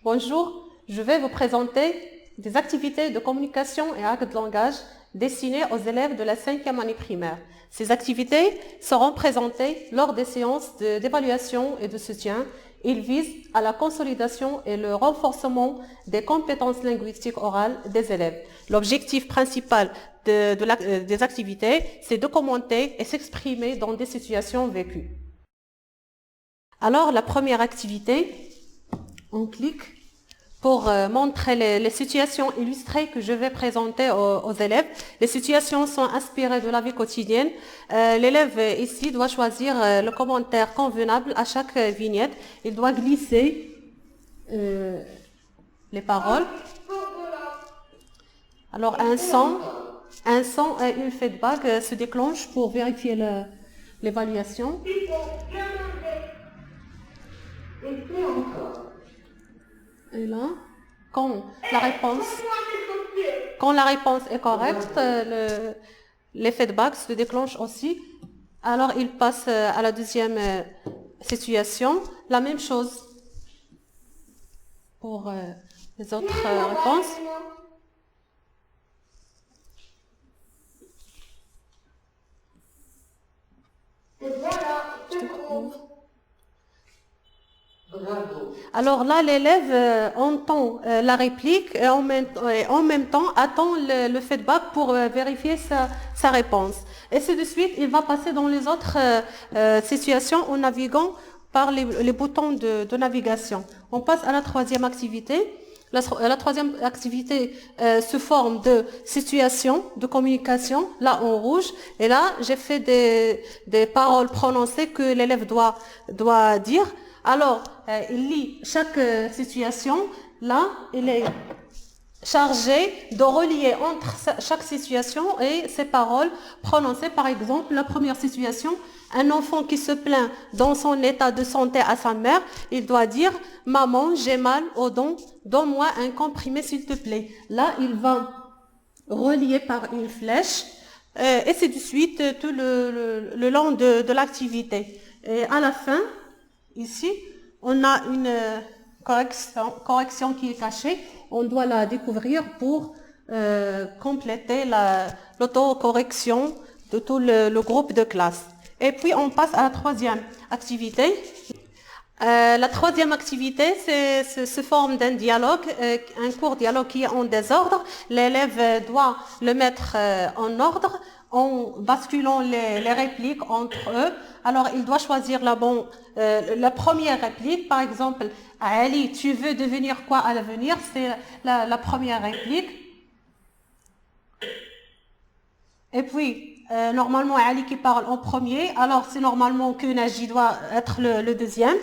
Bonjour, je vais vous présenter des activités de communication et actes de langage destinées aux élèves de la 5e année primaire. Ces activités seront présentées lors des séances d'évaluation et de soutien. Ils visent à la consolidation et le renforcement des compétences linguistiques orales des élèves. L'objectif principal des activités, c'est de commenter et s'exprimer dans des situations vécues. Alors, la première activité, on clique pour montrer les situations illustrées que je vais présenter aux élèves. Les situations sont inspirées de la vie quotidienne. L'élève ici doit choisir le commentaire convenable à chaque vignette. Il doit glisser les paroles. Alors un son et une feedback se déclenchent pour vérifier l'évaluation. Et là, quand la réponse est correcte, les feedbacks se déclenchent aussi. Alors, il passe à la deuxième situation. La même chose pour les autres réponses. Alors là, l'élève entend la réplique et en même temps attend le feedback pour vérifier sa réponse. Et c'est de suite, il va passer dans les autres situations en naviguant par les boutons de navigation. On passe à la troisième activité. La troisième activité se forme de situations de communication, là en rouge, et là j'ai fait des paroles prononcées que l'élève doit dire. Alors, il lit chaque situation, là il est chargé de relier entre chaque situation et ses paroles prononcées. Par exemple, la première situation, un enfant qui se plaint dans son état de santé à sa mère, il doit dire « Maman, j'ai mal aux dents, donne-moi un comprimé s'il te plaît ». Là, il va relier par une flèche et c'est de suite tout le long de l'activité. Et à la fin, ici, on a une correction qui est cachée. On doit la découvrir pour compléter l'autocorrection de tout le groupe de classe. Et puis, on passe à la troisième activité. La troisième activité, se forme d'un dialogue, un court dialogue qui est en désordre. L'élève doit le mettre en ordre en basculant les répliques entre eux. Alors, il doit choisir la première réplique. Par exemple, Ali, tu veux devenir quoi à l'avenir? C'est la première réplique. Et puis, normalement, Ali qui parle en premier. Alors, c'est normalement que Naji doit être le deuxième.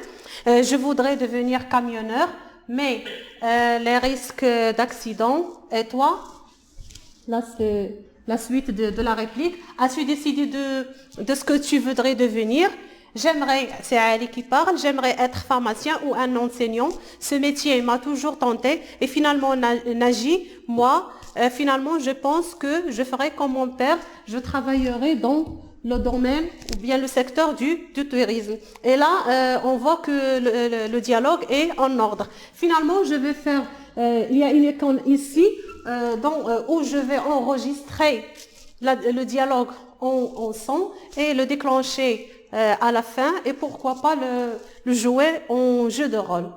Je voudrais devenir camionneur, mais les risques d'accident, et toi? Là, c'est la suite de la réplique. As-tu décidé de ce que tu voudrais devenir? C'est Ali qui parle, j'aimerais être pharmacien ou un enseignant. Ce métier m'a toujours tenté. Et finalement, Naji, moi, finalement, je pense que je ferai comme mon père, je travaillerai dans le domaine ou bien le secteur du tourisme. Et là, on voit que le dialogue est en ordre. Finalement, je vais faire, il y a une icône ici, où je vais enregistrer le dialogue en son et le déclencher à la fin et pourquoi pas le jouer en jeu de rôle.